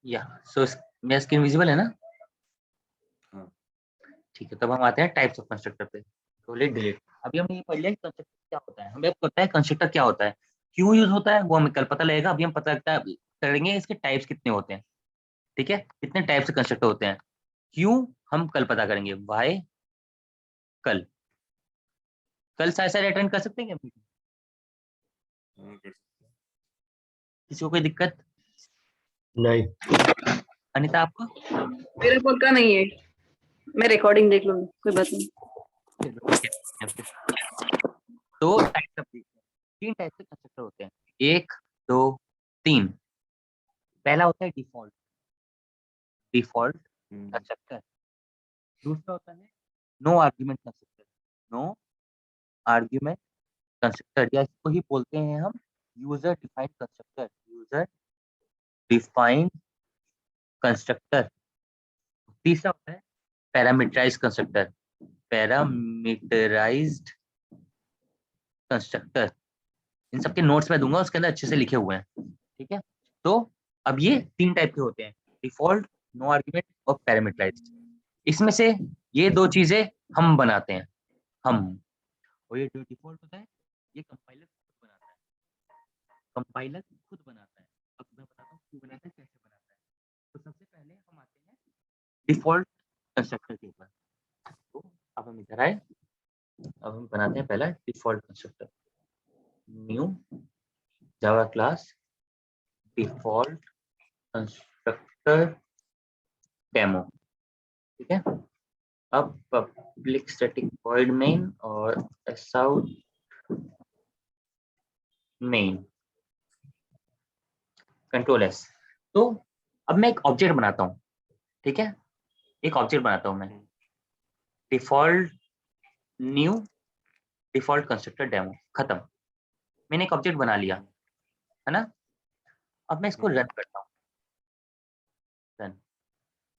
या सो मेरा screen visible है ना? हाँ। ठीक है, तब हम आते हैं टाइप्स ऑफ कंस्ट्रक्टर पे। तो लेट डिलीट। अभी हमने ये पढ़ लिया कि कंस्ट्रक्टर क्या होता है, हमें पता है कंस्ट्रक्टर क्या होता है, क्यों यूज होता है वो हमें कल पता लगेगा। अभी हम पता लगता है करेंगे इसके टाइप्स कितने होते हैं। ठीक है, कितने टाइप से कंस्ट्रक्टर होते हैं, क्यों हम कल पता करेंगे। वाई कल कल सारे सारे अटेंड कर सकते हैं क्या? हाँ, कर सकते हैं। किसी को कोई दिक्कत? नहीं। अनिता आपको? मेरा पक्का नहीं है, मैं रिकॉर्डिंग देख लूंगी, कोई बात नहीं। तो टाइप्स ऑफ तीन टाइप के कंस्ट्रक्टर होते हैं, एक दो तीन। पहला होता है डिफॉल्ट, डिफॉल्ट कंस्ट्रक्टर। दूसरा होता है no argument constructor, no argument constructor, या इसको ही बोलते हैं हम user defined constructor, user defined constructor. तीसरा होता है पैरामीटराइज्ड कंस्ट्रक्टर, पैरामीटराइज्ड कंस्ट्रक्टर। इन सबके नोट्स मैं दूंगा, उसके अंदर अच्छे से लिखे हुए हैं। ठीक है, तो अब ये तीन टाइप के होते हैं, डिफॉल्ट, नो आर्ग्यूमेंट और पैरामीटराइज्ड। इसमें से ये दो चीजें हम बनाते हैं, हम, और ये जो डिफॉल्ट होता है ये कंपाइलर खुद बनाता है, कंपाइलर खुद बनाता है। अब मैं बताता हूँ क्यों बनाता है, कैसे बनाता है। तो सबसे पहले हम आते हैं डिफॉल्ट कंस्ट्रक्टर के ऊपर। तो अब हम इधर आए, अब हम बनाते हैं पहला default constructor, new Java class default constructor demo. ठीक है, अब पब्लिक स्टैटिक वॉइड मेन और एसआउट मेन कंट्रोल एस। तो अब मैं एक ऑब्जेक्ट बनाता हूँ, ठीक है, एक ऑब्जेक्ट बनाता हूँ मैं, default new default constructor demo, खत्म। मैंने एक ऑब्जेक्ट बना लिया है ना। अब मैं इसको रन करता हूँ, रन।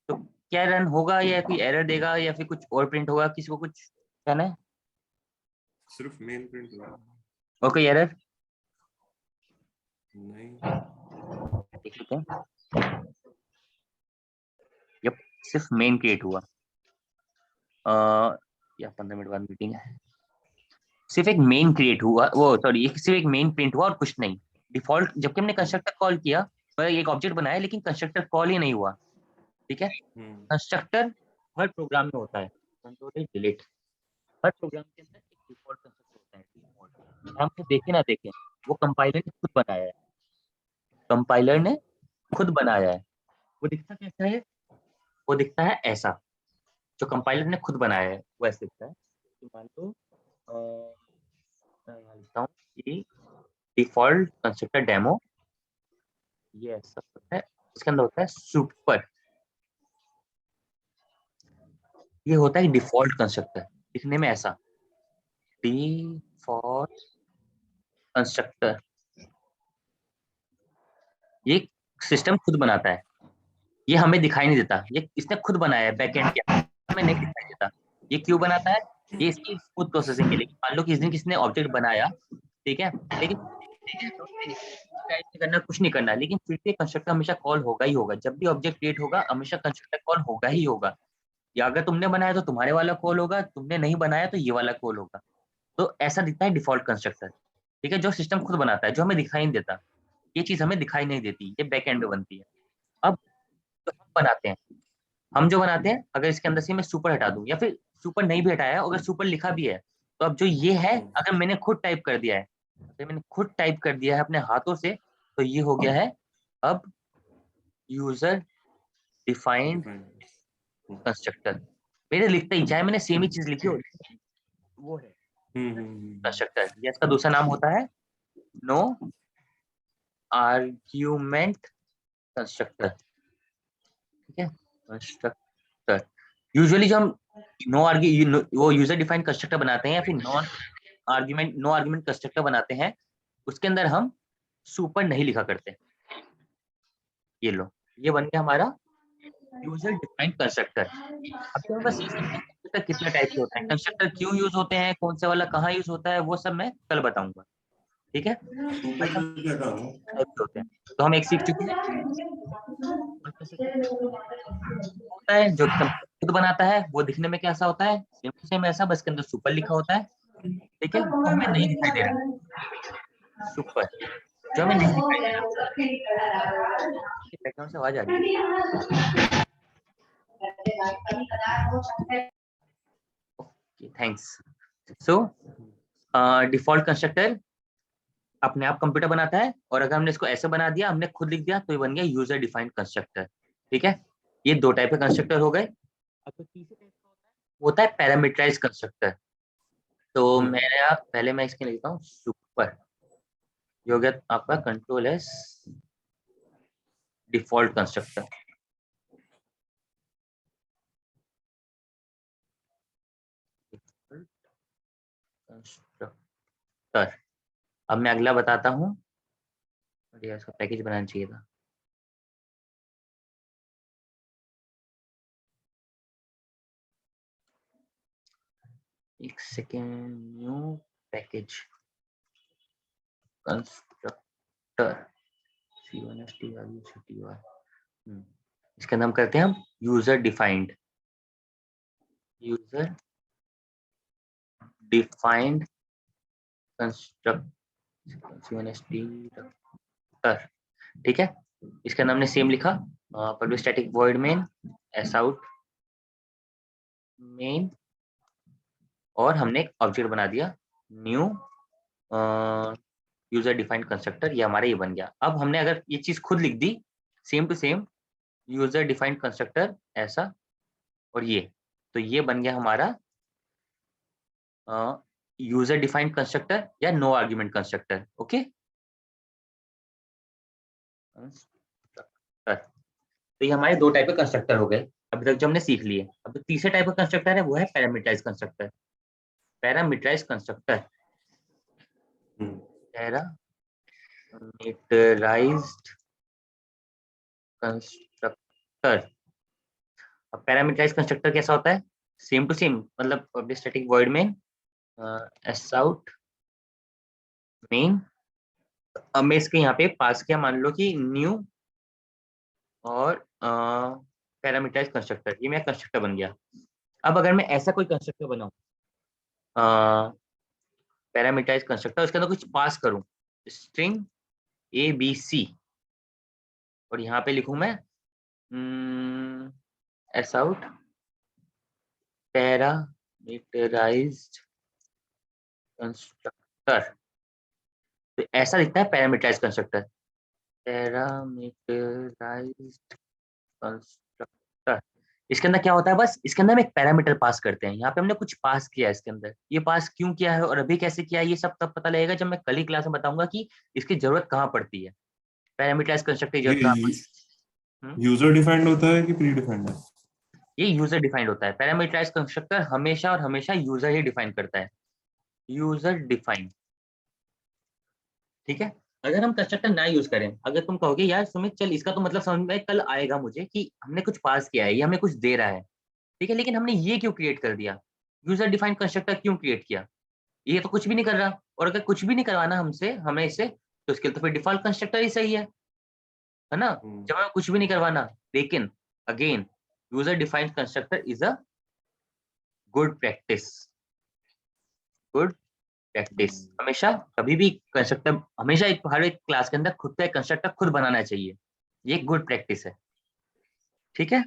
तो क्या रन होगा, या कोई एरर देगा, या फिर कुछ और प्रिंट होगा, किसी को कुछ कहना है? सिर्फ मेन प्रिंट होगा। और कोई एरर? नहीं। देख लेते हैं। यप, सिर्फ मेन क्रिएट हुआ। या 15 मिनट बाद मीटिंग है। सिर्फ एक मेन क्रिएट हुआ, वो सॉरी, सिर्फ एक मेन प्रिंट हुआ और कुछ नहीं। डिफॉल्ट, जबकि हमने कंस्ट्रक्टर कॉल किया, मतलब एक ऑब्जेक्ट बनाया, लेकिन कंस्ट्रक्टर कॉल ही नहीं हुआ। ठीक है, कंस्ट्रक्टर हर प्रोग्राम में होता है, कंट्रोल डिलीट। हर प्रोग्राम के अंदर एक डिफॉल्ट कंस्ट्रक्टर होता है, डिफॉल्ट। हम तो देखे ना देखें, वो कंपाइलर ने खुद बनाया है, कंपाइलर ने खुद बनाया है। वो दिखता कैसा है? वो दिखता है ऐसा, जो कंपाइलर ने खुद बनाया है वो ऐसे दिखता है। तो मान लो मैं यहाँ लिखता हूँ कि डिफॉल्ट कंस्ट्रक्टर डेमो, ये ऐसा होता है। इसके अंदर होता है सुपर, ये होता है डिफॉल्ट कंस्ट्रक्टर, दिखने में ऐसा, डिफॉल्ट कंस्ट्रक्टर। ये सिस्टम खुद बनाता है, ये हमें दिखाई नहीं देता, ये इसने खुद बनाया है, बैकएंड किया, हमें नहीं दिखाई देता। ये क्यों बनाता है? ये इसकी खुद प्रोसेसिंग के लिए। मान लो किसी दिन किसी ने ऑब्जेक्ट बनाया, ठीक है, लेकिन करना कुछ नहीं करना, लेकिन फिर भी कंस्ट्रक्टर हमेशा कॉल होगा ही होगा। जब भी ऑब्जेक्ट क्रिएट होगा हमेशा कंस्ट्रक्टर कॉल होगा ही होगा। या अगर तुमने बनाया तो तुम्हारे वाला कॉल होगा, तुमने नहीं बनाया तो ये वाला कॉल होगा। तो ऐसा दिखता है डिफॉल्ट कंस्ट्रक्टर। ठीक है, जो सिस्टम खुद बनाता है, जो हमें दिखाई नहीं देता, ये चीज हमें दिखाई नहीं देती, ये बैक एंड में बनती है। अब तो हम बनाते हैं, हम जो बनाते हैं, अगर इसके अंदर से मैं सुपर हटा दूं, या फिर सुपर नहीं भी हटाया, अगर सुपर लिखा भी है, तो अब जो ये है, अगर मैंने खुद टाइप कर दिया है, अगर मैंने खुद टाइप कर दिया है अपने हाथों से, तो ये हो गया है अब यूजर डिफाइंड कंस्ट्रक्टर। मेरे लिखते ही, चाहे मैंने सेम ही चीज लिखी हो, वो है कंस्ट्रक्टर। ये इसका दूसरा नाम होता है नो आर्ग्यूमेंट कंस्ट्रक्टर। ठीक है, कंस्ट्रक्टर यूजुअली जो हम वो यूजर डिफाइंड कंस्ट्रक्टर बनाते हैं, या फिर नो आर्ग्यूमेंट कंस्ट्रक्टर बनाते हैं, उसके अंदर हम सुपर नहीं लिखा करते। ये लो, ये बन गया हमारा यूजर डिफाइंड कंस्ट्रक्टर। अब तो बस ये समझे कंस्ट्रक्टर कितने टाइप के होते हैं, कंस्ट्रक्टर क्यों यूज होते हैं, कौन से वाला कहाँ यूज होता है, वो सब मैं कल बताऊंगा। ठीक है, टाइप होते हैं, तो हम एक सीख चुके हैं होता है जो खुद बनाता है, वो दिखने में कैसा होता है, सेम टू सेम ऐसा, बस के अंदर सुपर लिखा होता है। ठीक है, वो हमें नहीं दिखाई दे रहा है, सुपर जो हमें नहीं दिखाई दे रहा। बैकग्राउंड से आवाज आ रही है। Okay, thanks. So default constructor अपने आप कंप्यूटर बनाता है, और अगर हमने इसको ऐसे बना दिया, हमने खुद लिख दिया, तो ये बन गया यूजर डिफाइंड कंस्ट्रक्टर। ठीक है, ये दो टाइप के कंस्ट्रक्टर हो गए। अब तो तीसरे टाइप का होता है पैरामीटराइज कंस्ट्रक्टर। तो पहले मैं इसके लिखता हूँ सुपर, जो हो गया आपका control S default constructor. Constructor अब मैं अगला बताता हूँ, इसका पैकेज बनाना चाहिए था। एक second, new package constructor C1STRUCTY। इसका नाम करते हैं हम यूजर डिफाइंड कंस्ट्रक्टर। ठीक है, इसका नाम ने सेम लिखा, public static void main s out main, और हमने एक ऑब्जेक्ट बना दिया न्यू यूजर डिफाइंड कंस्ट्रक्टर। ये हमारा ये बन गया। अब हमने अगर ये चीज खुद लिख दी same to same user defined constructor ऐसा, और ये, तो ये बन गया हमारा यूजर डिफाइंड कंस्ट्रक्टर या नो आर्ग्यूमेंट कंस्ट्रक्टर। ओके, तो ये हमारे दो टाइप के कंस्ट्रक्टर हो गए अभी तक जो हमने सीख लिए। अब जो तीसरे टाइप का कंस्ट्रक्टर है वो है parameterise constructor. Parameterise constructor, parameterised constructor. अब पैरामीटराइज कंस्ट्रक्टर कैसा होता है, सेम टू सेम, मतलब public static void main s out main. अब मैं इसके यहाँ पे पास किया, मान लो कि न्यू और पैरामीटराइज कंस्ट्रक्टर, ये मेरा कंस्ट्रक्टर बन गया। अब अगर मैं ऐसा कोई कंस्ट्रक्टर बनाऊं पैरामीटराइज कंस्ट्रक्टर, उसके अंदर कुछ पास करूं स्ट्रिंग ABC, और यहाँ पे लिखूं मैं एस आउट पैरामीटराइज्ड कंस्ट्रक्टर, तो ऐसा दिखता है पैरामीटराइज कंस्ट्रक्टर। पैरामीटराइज्ड कंस्ट्रक्टर, इसके अंदर क्या होता है, बस इसके अंदर हम एक पैरामीटर पास करते हैं। यहाँ पे हमने कुछ पास किया है इसके अंदर, ये पास क्यों किया है और अभी कैसे किया है, ये सब तब पता लगेगा जब मैं कल ही क्लास में बताऊंगा कि इसकी जरूरत कहाँ पड़ती है, पैरामीटराइज कंस्ट्रक्टर की जरूरत कहाँ पड़ती है। यूजर डिफाइंड होता है कि प्री डिफाइंड है? ये यूजर डिफाइंड होता है। पैरामीटराइज कंस्ट्रक्टर हमेशा और हमेशा यूजर ही डिफाइन करता है, यूजर डिफाइंड। ठीक है, अगर हम कंस्ट्रक्टर ना यूज करें, अगर तुम कहोगे यार सुमित चल इसका तो मतलब समझ में कल आएगा मुझे कि हमने कुछ पास किया है, ये हमें कुछ दे रहा है, ठीक है, लेकिन हमने ये क्यों क्रिएट कर दिया, यूजर डिफाइंड कंस्ट्रक्टर क्यों क्रिएट किया, ये तो कुछ भी नहीं कर रहा। और अगर कुछ भी नहीं करवाना हमसे हमें इससे, तो इसके लिए तो फिर डिफॉल्ट कंस्ट्रक्टर ही सही है ना, जब हमें कुछ भी नहीं करवाना। लेकिन again user defined constructor is a good practice, good practice. हमेशा कभी भी कंस्ट्रक्टर, हमेशा हर एक क्लास के अंदर खुद का एक कंस्ट्रक्टर खुद बनाना चाहिए, ये एक गुड प्रैक्टिस है। ठीक है,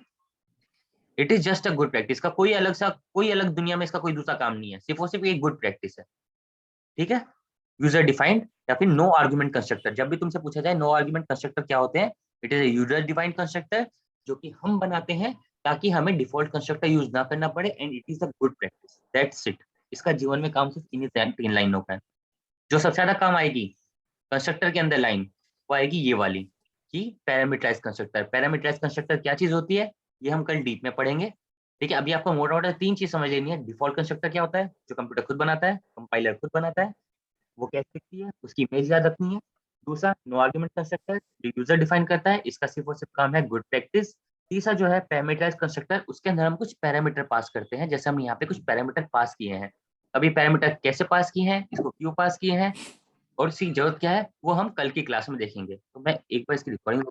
it is just a good practice का कोई अलग दुनिया में इसका कोई दूसरा काम नहीं है, सिर्फ और सिर्फ एक गुड प्रैक्टिस है। ठीक है, यूजर डिफाइंड या फिर नो आर्गुमेंट कंस्ट्रक्टर, जब भी तुमसे पूछा जाए नो आर्गुमेंट कंस्ट्रक्टर क्या होते हैं, it is a user defined constructor जो कि हम बनाते हैं ताकि हमें डिफॉल्ट कंस्ट्रक्टर यूज ना करना पड़े, and it is a good practice, that's it. इसका जीवन में काम सिर्फ इन्हीं 3 लाइनों का है। जो सबसे ज्यादा काम आएगी कंस्ट्रक्टर के अंदर लाइन, वो आएगी ये वाली कि पैरामीटराइज कंस्ट्रक्टर। पैरामीटराइज कंस्ट्रक्टर क्या चीज होती है, ये हम कल डीप में पढ़ेंगे। ठीक है, अभी आपको मोटा मोटा 3 चीज समझ लेनी है। डिफॉल्ट कंस्ट्रक्टर क्या होता है, जो कंप्यूटर खुद बनाता है, कंपाइलर खुद बनाता है, वो कैसे दिखती है, उसकी इमेज याद रखनी है। दूसरा नो आर्गुमेंट कंस्ट्रक्टर जो यूजर डिफाइन करता है, इसका सिर्फ और सिर्फ काम है गुड प्रैक्टिस। तीसरा जो है पैरामीटराइज कंस्ट्रक्टर, उसके अंदर हम कुछ पैरामीटर पास करते हैं, जैसे हम यहाँ पे कुछ पैरामीटर पास किए हैं। अभी पैरामीटर कैसे पास किए हैं, इसको क्यों पास किए हैं, और इसकी जरूरत क्या है, वो हम कल की क्लास में देखेंगे। तो मैं एक बार इसकी रिकॉर्डिंग